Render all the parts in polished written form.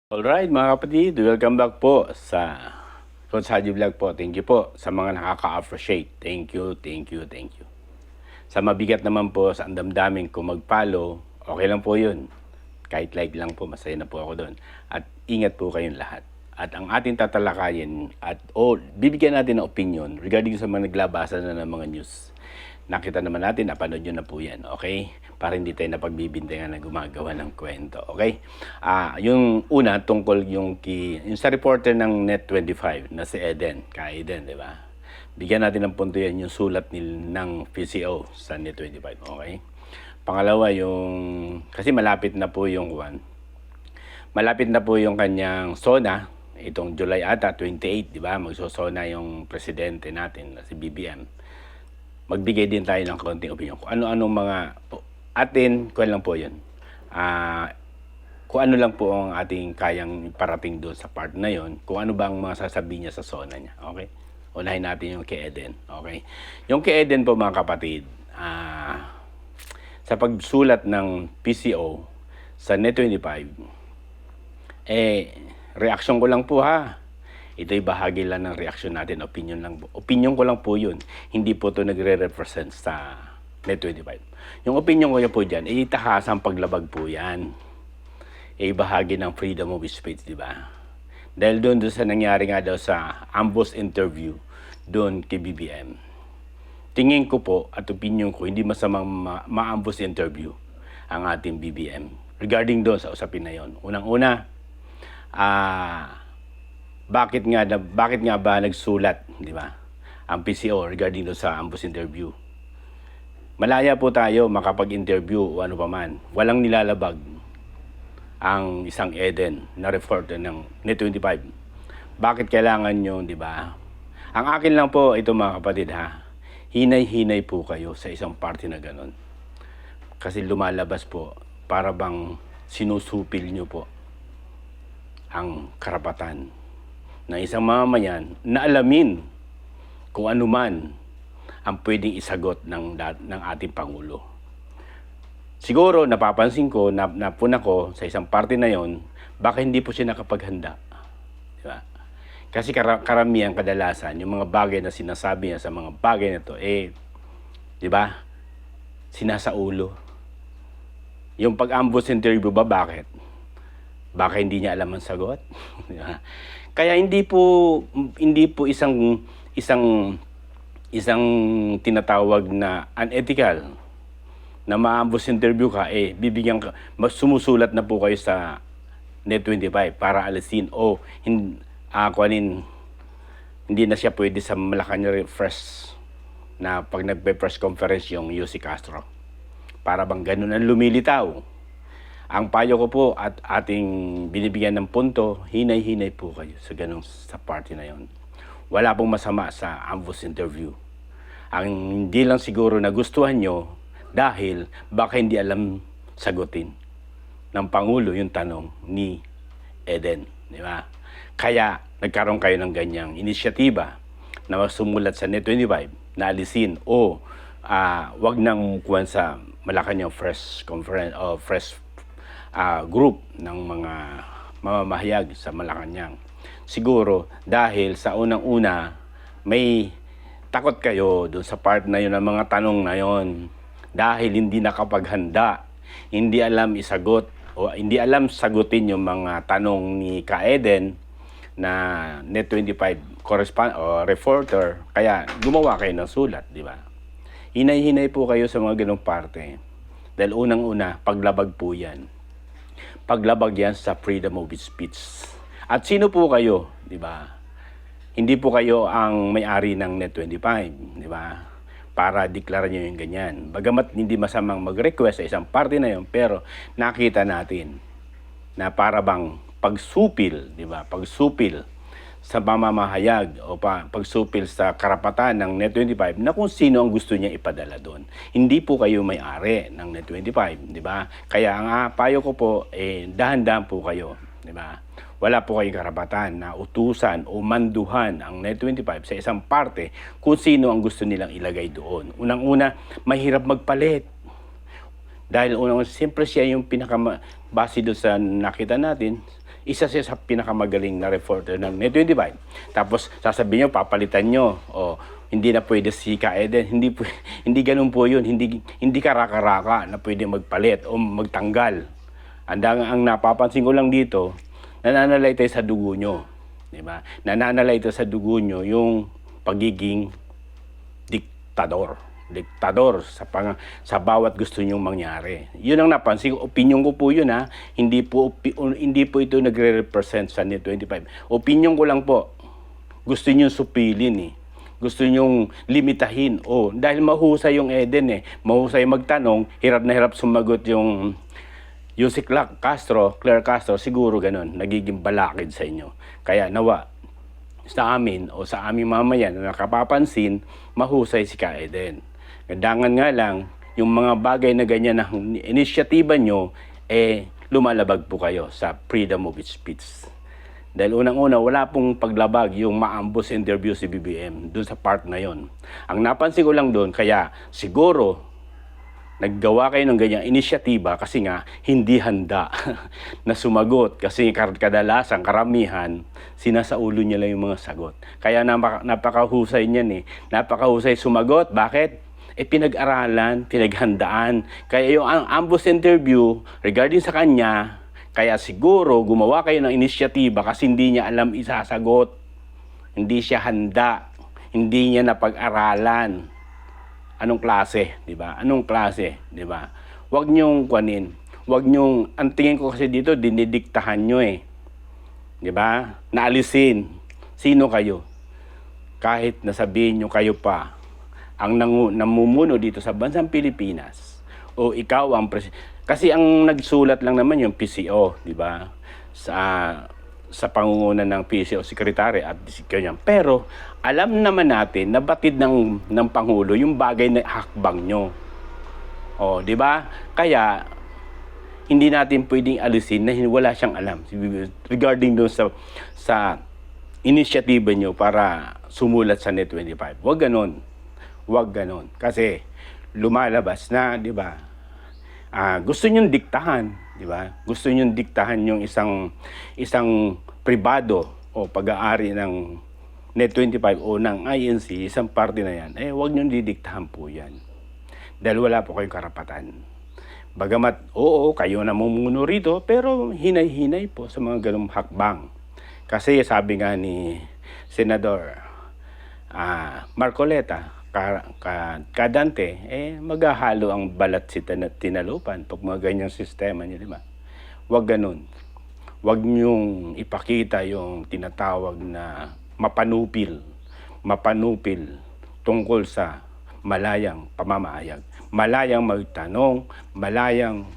Alright mga kapatid, welcome back po sa Coach Haji Vlog po. Thank you po sa mga nakaka-appreciate. Thank you, thank you, thank you. Sa mabigat naman po, sa andamdamin kung mag-follow, okay lang po yun. Kahit like lang po, masaya na po ako doon. At ingat po kayong lahat. At ang ating tatalakayin at bibigyan natin ng opinion regarding sa mga naglabasan na ng mga news. Nakita naman natin, napanood nyo na po yan, okay? Para hindi tayo napagbibintangan na gumagawa ng kwento, okay? Yung una, tungkol yung sa reporter ng Net25 na si Eden, Eden, di ba? Bigyan natin ng punto yan, yung sulat ng PCO sa Net25, okay? Pangalawa, kasi malapit na po yung kanyang SONA, itong July ata, 28, di ba? Magsosona yung presidente natin, si BBM. Magbigay din tayo ng konting opinion. Kung ano-anong mga kung lang po yun. Kung ano lang po ang ating kayang parating doon sa part na yon, kung ano ba ang mga sasabihin niya sa SONA niya. Okay? Unahin natin yung kay Eden. Okay? Yung kay Eden po mga kapatid, sa pagsulat ng PCO sa Net25, reaction ko lang po ha. Ito'y bahagi lang ng reaksyon natin, opinion ko lang po yun. Hindi po ito nagre-represent sa Net25. Yung opinion ko yun po dyan, takasang paglabag po yan. Bahagi ng freedom of speech, di ba? Dahil doon sa nangyari nga daw sa ambush interview doon kay BBM. Tingin ko po at opinion ko, hindi masamang ma-ambush interview ang ating BBM. Regarding doon sa usapin na yon. Unang-una, bakit nga ba nagsulat, di ba? Ang PCO regarding do sa ambush interview. Malaya po tayo makapag-interview o ano pa man. Walang nilalabag ang isang Eden na reporter ng Net25. Bakit kailangan nyo, di ba? Ang akin lang po, ito mga kapatid ha, hinay-hinay po kayo sa isang party na ganun. Kasi lumalabas po, para bang sinusupil nyo po ang karapatan na isang mamamayan na alamin kung ano man ang pwedeng isagot ng ating Pangulo. Siguro napapansin ko, napuna ko sa isang party na yon, baka hindi po siya nakapaghanda. Diba? Kasi karamihan kadalasan, yung mga bagay na sinasabi niya sa mga bagay na to, diba? Sinasaulo. Yung pag-ambush interview ba, bakit? Baka hindi niya alam ang sagot. Diba? Kaya hindi po isang tinatawag na unethical na ma-ambush interview ka, bibigyan ka, sumusulat na po kayo sa Net25 para alisin hindi na siya pwede sa Malacanang fresh na pag nagpe-press conference yung UC Castro. Para bang ganun ang lumilitaw. Ang payo ko po at ating binibigyan ng punto, hinay-hinay po kayo sa party na yon. Wala pong masama sa ambush interview. Ang hindi lang siguro nagustuhan nyo dahil baka hindi alam sagutin ng Pangulo yung tanong ni Eden. Di ba? Kaya nagkaroon kayo ng ganyang inisyatiba na sumulat sa Net25 na alisin wag nang kuwan sa Malacanang fresh conference o fresh group ng mga mamamahayag sa Malacanang. Siguro dahil sa unang-una may takot kayo doon sa part na yun ng mga tanong na yon. Dahil hindi nakapaghanda, hindi alam isagot o hindi alam sagutin yung mga tanong ni Eden na Net25 reporter. Kaya gumawa kayo ng sulat, di ba? Hinay-hinay po kayo sa mga ganong parte. Dahil unang-una, paglabag po yan. Paglabag yan sa freedom of speech. At sino po kayo, di ba? Hindi po kayo ang may-ari ng Net25, di ba? Para deklara nyo yung ganyan. Bagamat hindi masamang mag-request sa isang party na yun, pero nakita natin na para bang pagsupil, di ba? Pagsupil sa mamamahayag o pagsupil sa karapatan ng Net25 na kung sino ang gusto niya ipadala doon. Hindi po kayo may-ari ng Net25, di ba? Kaya ang payo ko po, dahan-dahan po kayo, di ba? Wala po kayong karapatan na utusan o manduhan ang Net25 sa isang parte kung sino ang gusto nilang ilagay doon. Unang-una, mahirap magpalit. Dahil siyempre siya yung base doon sa nakita natin, isa siya sa pinakamagaling na reporter ng Net25. Tapos sasabihin nyo, papalitan nyo, hindi na pwede si Ka Eden. Hindi ganun po yun. Hindi karaka-raka na pwede magpalit o magtanggal. Ang napapansin ko lang dito, nananalay tayo sa dugo nyo. Diba? Nananalay tayo sa dugo nyo yung pagiging diktador sa bawat gusto nyong mangyari. Yun ang napansin ko. Opinion ko po yun, ha. Hindi po ito nagre-represent sa Net25. Opinion ko lang po. Gusto nyo supilin, eh. Gusto nyong limitahin. Dahil mahusay yung Eden, eh. Mahusay magtanong, hirap na hirap sumagot yung si Claire Castro, siguro ganun, nagiging balakid sa inyo. Kaya nawa, sa amin o sa aming mamayan na nakapapansin, mahusay si Ka Eden. Gandangan nga lang, yung mga bagay na ganyan na inisyatiba nyo, lumalabag po kayo sa freedom of speech. Dahil unang-una, wala pong paglabag yung maambos interview si BBM doon sa part na yon. Ang napansin ko lang doon, kaya siguro, naggawa kayo ng ganyang inisyatiba kasi nga hindi handa na sumagot. Kasi kadalasan, karamihan, sinasaulo niya lang yung mga sagot. Kaya napakahusay niyan, eh. Napakahusay sumagot. Bakit? Pinag-aralan, pinaghandaan. Kaya yung ambush interview regarding sa kanya, kaya siguro gumawa kayo ng inisyatiba kasi hindi niya alam isasagot. Hindi siya handa. Hindi niya napag-aralan. Anong klase, 'di ba? Anong klase, 'di ba? Huwag niyong kuanin. Huwag niyong, ang tingin ko kasi dito, dinidiktahan niyo, eh. 'Di ba? Naalisin. Sino kayo? Kahit nasabihin niyo kayo pa ang namumuno dito sa bansang Pilipinas o ikaw ang kasi ang nagsulat lang naman yung PCO, 'di ba? Sa pangunguna ng PCO Secretary at kanya. Pero alam naman natin na batid ng Pangulo yung bagay na hakbang nyo. 'Di ba? Kaya hindi natin pwedeng alisin na wala siyang alam regarding doon sa inisyatiba nyo para sumulat sa Net25. Huwag ganon. Huwag ganon. Kasi lumalabas na, 'di ba? Gusto nyong diktahan, 'di ba? Gusto nyong diktahan yung isang pribado o pag-aari ng Net25 o ng INC, isang party na yan. Huwag nyong didiktahan po yan. Dahil wala po kayong karapatan. Bagamat, kayo namumuno rito, pero hinay-hinay po sa mga ganung hakbang. Kasi sabi nga ni Senador Marcoleta, Kadante, maghahalo ang balat si tinalupan pag mga ganyang sistema niyo, di ba? Huwag ganun. Huwag niyong ipakita yung tinatawag na mapanupil tungkol sa malayang pamamahayag. Malayang magtanong, malayang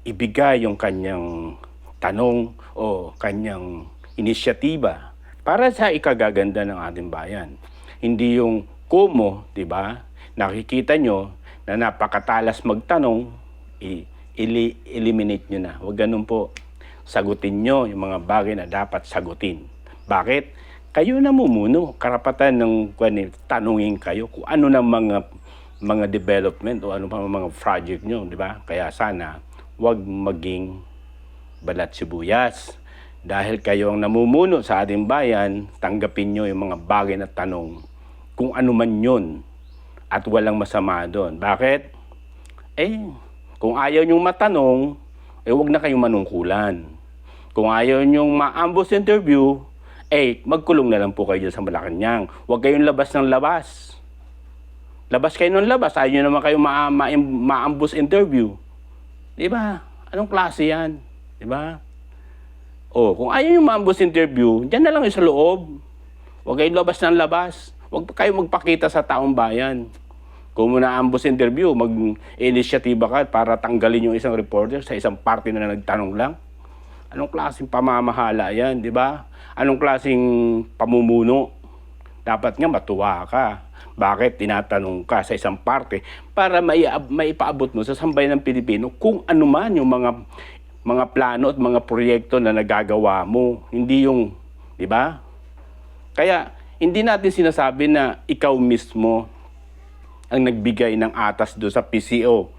ibigay yung kanyang tanong o kanyang inisyatiba para sa ikagaganda ng ating bayan. Hindi yung kumo, di ba? Nakikita nyo na napakatalas magtanong, eliminate nyo na. Huwag ganun po. Sagutin nyo yung mga bagay na dapat sagutin. Bakit? Kayo namumuno. Karapatan ng tanungin kayo kung ano na mga development o ano pa mga project nyo, di ba? Kaya sana, huwag maging balat sibuyas. Dahil kayo ang namumuno sa ating bayan, tanggapin nyo yung mga bagay na tanong kung ano man yun at walang masama doon. Bakit? Kung ayaw nyong matanong, huwag na kayong manungkulan. Kung ayaw nyong ma-ambush interview, magkulong na lang po kayo sa Malacanang. Huwag kayong labas ng labas. Labas kayo ng labas, ayaw nyo naman kayo ma-ambush interview. Diba? Anong klase yan? Diba? Kung ayaw nyo ma-ambush interview, dyan na lang sa loob. Huwag kayong labas ng labas. Huwag kayo magpakita sa taong bayan. Kung muna ambush interview, mag-inisyatiba ka para tanggalin yung isang reporter sa isang party na nagtanong lang. Anong klaseng pamamahala yan, di ba? Anong klaseng pamumuno? Dapat nga matuwa ka. Bakit tinatanong ka sa isang party para maipaabot mo sa sambayan ng Pilipino kung ano man yung mga plano at mga proyekto na nagagawa mo. Hindi yung, di ba? Kaya, hindi natin sinasabi na ikaw mismo ang nagbigay ng atas doon sa PCO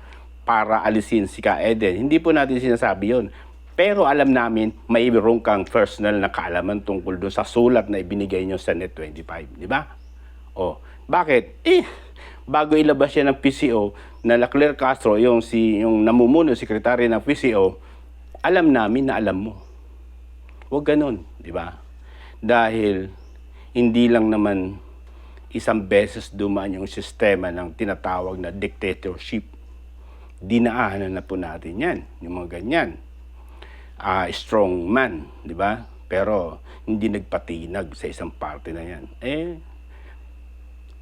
para alisin si Ka Eden. Hindi po natin sinasabi yon. Pero alam namin, mayroon kang personal na kaalaman tungkol doon sa sulat na ibinigay nyo sa Net 25, di ba? O, bakit? Bago ilabas yan ng PCO, na Claire Castro, yung namumuno, sekretary ng PCO, alam namin na alam mo. Huwag ganun, di ba? Dahil hindi lang naman isang beses dumaan yung sistema ng tinatawag na dictatorship. Dinaanan na po natin yan, yung mga ganyan. Strong man, di ba? Pero hindi nagpatinag sa isang parte na yan.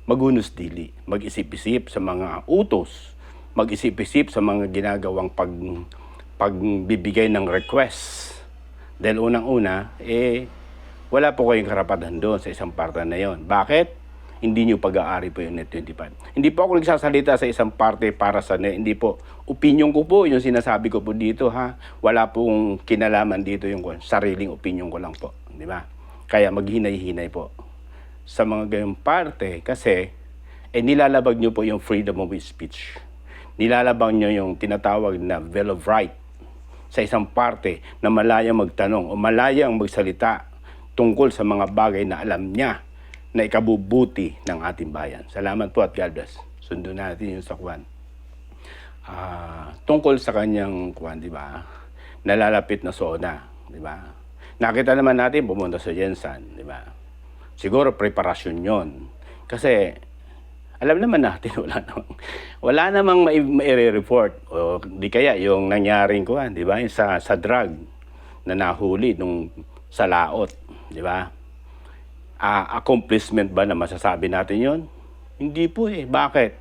Magunos dili, mag-isip-isip sa mga utos, mag-isip-isip sa mga ginagawang pagbibigay ng request. Dahil unang-una, wala po kayong karapatan doon sa isang parte na yon. Bakit? Hindi nyo pag-aari po yung Net 25. Hindi po ako nagsasalita sa isang parte para sa Net. Hindi po. Opinion ko po, yung sinasabi ko po dito, ha? Wala pong kinalaman dito yung sariling opinion ko lang po. Di ba? Kaya maghinay-hinay po sa mga gayong parte kasi nilalabag nyo po yung freedom of speech. Nilalabag nyo yung tinatawag na Bill of Rights sa isang parte na malayang magtanong o malayang magsalita tungkol sa mga bagay na alam niya na ikabubuti ng ating bayan. Salamat po at God bless. Sundo natin yung sa Kwan. Tungkol sa kanyang Kwan, di ba? Nalalapit na SONA, di ba? Nakita naman natin pumunta sa Jensan, di ba? Siguro preparasyon yon. Kasi alam naman natin wala namang mai-report o di kaya yung nangyaring Kwan, di ba? Yung sa drug na nahuli nung sa laot, di ba? Accomplishment ba na masasabi natin yon? Hindi po Bakit?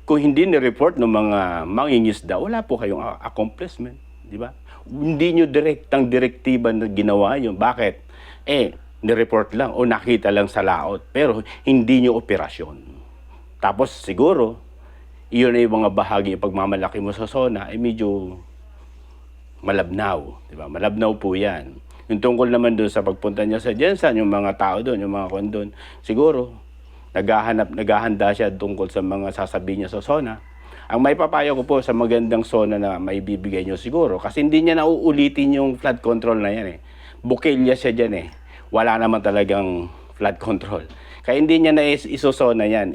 Kung hindi ni-report ng mga mangingisda, wala po kayong accomplishment. Di ba? Hindi nyo direktang direktiba na ginawa yun. Bakit? Ni-report lang o nakita lang sa laot. Pero hindi nyo operasyon. Tapos siguro, iyon ay mga bahagi ng pagmamalaki mo sa SONA, medyo malabnaw. Di ba? Malabnaw po yan. Yung tungkol naman doon sa pagpunta niya sa Jensan, yung mga tao doon, yung mga kon doon, siguro, naghahanda siya tungkol sa mga sasabihin niya sa SONA. Ang may papayo ko po sa magandang SONA na may bibigay niyo siguro, kasi hindi niya nauulitin yung flood control na yan Bukilya siya dyan Wala naman talagang flood control. Kaya hindi niya na isosona yan.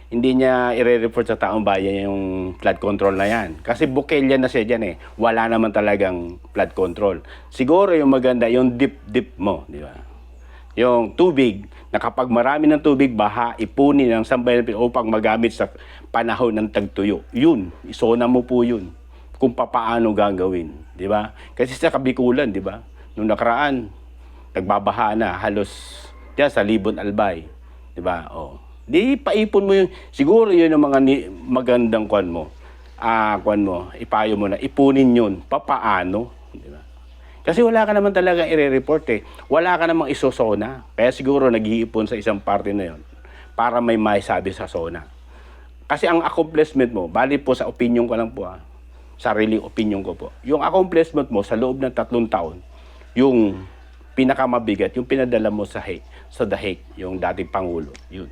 Hindi niya i-report sa taong bayan yung flood control na yan. Kasi bukilya na siya dyan Wala naman talagang flood control. Siguro yung maganda, yung dip mo, di ba? Yung tubig, na kapag marami ng tubig, baha, ipunin ng sambayan upang magamit sa panahon ng tagtuyo. Yun, isona mo po yun. Kung papaano gagawin, di ba? Kasi sa Kabikulan, di ba? Nung nakaraan, nagbabaha na halos diyan sa Libon Albay. Diba? Di paipon mo yun. Siguro yun ang mga magandang kwan mo. Ipayo mo na. Ipunin yun. Papaano? Diba? Kasi wala ka naman talaga i-report Wala ka namang isosona. Kaya siguro nag-iipon sa isang parte na yun para may maisabi sa SONA. Kasi ang accomplishment mo, bali po sa opinion ko lang po sariling opinion ko po. Yung accomplishment mo sa loob ng 3 taon, yung pinakamabigat, yung pinadala mo sa The Hague, yung dating Pangulo, yun.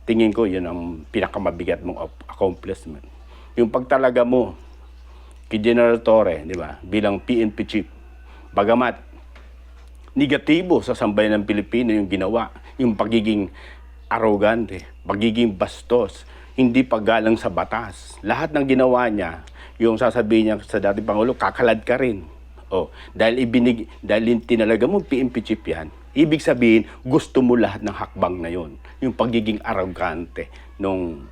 Tingin ko, yun ang pinakamabigat mong accomplishment. Yung pagtalaga mo kay General Torre, di ba, bilang PNP chief, bagamat negatibo sa sambayan ng Pilipino yung ginawa, yung pagiging arrogante, pagiging bastos, hindi paggalang sa batas. Lahat ng ginawa niya, yung sasabihin niya sa dating Pangulo, kakalad ka rin. Dahil tinalaga mo PNP chief yan, ibig sabihin, gusto mo lahat ng hakbang na yon. Yung pagiging arrogante nung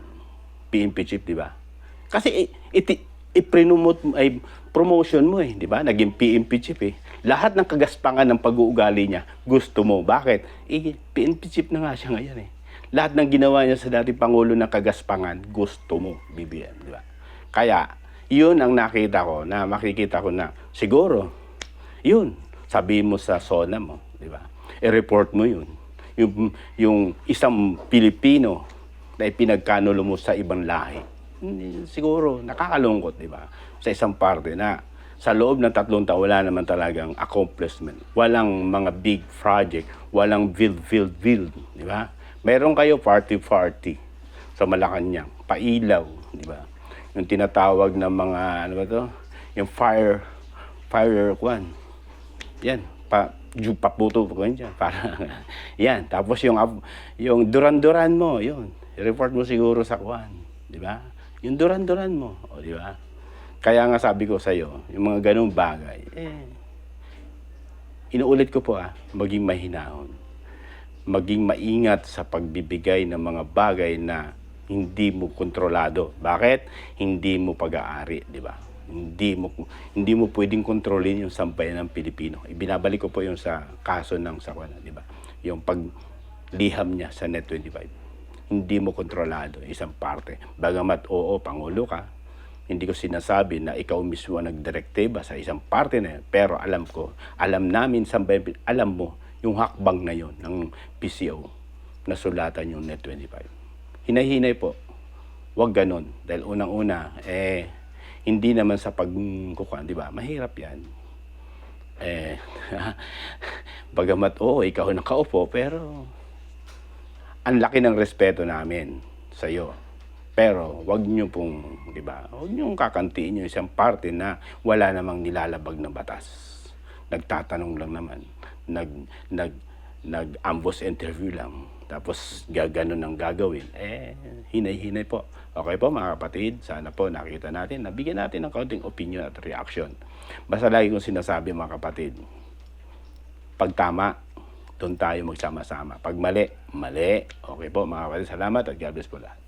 PNP chief, di ba? Kasi promotion mo di ba? Naging PNP chief Lahat ng kagaspangan ng pag-uugali niya, gusto mo. Bakit? PNP chief na nga siya ngayon Lahat ng ginawa niya sa dating Pangulo ng kagaspangan, gusto mo, BBM, di ba? Kaya, yun ang makikita ko na siguro, yun, sabihin mo sa SONA mo, di ba? I-report mo yun. Yung isang Pilipino na ipinagkanulo mo sa ibang lahi. Siguro, nakakalungkot, di ba? Sa isang parte na sa loob ng 3 taon, wala naman talagang accomplishment. Walang mga big project, walang build, di ba? Meron kayo party sa Malacanang, pailaw, di ba? Yung tinatawag na mga, yung fire kwan. Yan, paputo ko yan para yan. Tapos yung duran-duran mo, yun. Report mo siguro sa kwan, di ba? Yung duran-duran mo, o di ba? Kaya nga sabi ko sa iyo, yung mga ganung bagay, inuulit ko po maging mahinahon. Maging maingat sa pagbibigay ng mga bagay na hindi mo kontrolado. Bakit? Hindi mo pag-aari, di ba? Hindi mo pwedeng kontrolin yung sambayan ng Pilipino. Ibinabalik ko po yung sa kaso ng Sakwana, di ba? Yung pagliham niya sa Net25. Hindi mo kontrolado isang parte. Bagamat oo, Pangulo ka, hindi ko sinasabi na ikaw mismo ang nagdirektiba sa isang parte na yun. Pero alam namin, sambayan, alam mo yung hakbang na yun ng PCO na sulatan yung Net25. Hinay-hinay po. Huwag ganon. Dahil unang-una, hindi naman sa pagkukuhan, di ba? Mahirap yan. Bagamat oo, ikaw nakaupo, pero ang laki ng respeto namin sa iyo. Pero wag niyo pong, di ba? Wag niyo kakantiin yung isang parte na wala namang nilalabag na batas. Nagtatanong lang naman. Nag-ambush interview lang. Tapos gaganon ang gagawin. Hinay-hinay po. Okay po mga kapatid, sana po nakita natin, nabigyan natin ng kaunting opinion at reaction. Basta lagi kong sinasabi mga kapatid, pag tama, doon tayo magsama-sama. Pag mali, mali. Okay po mga kapatid, salamat at God bless po lahat.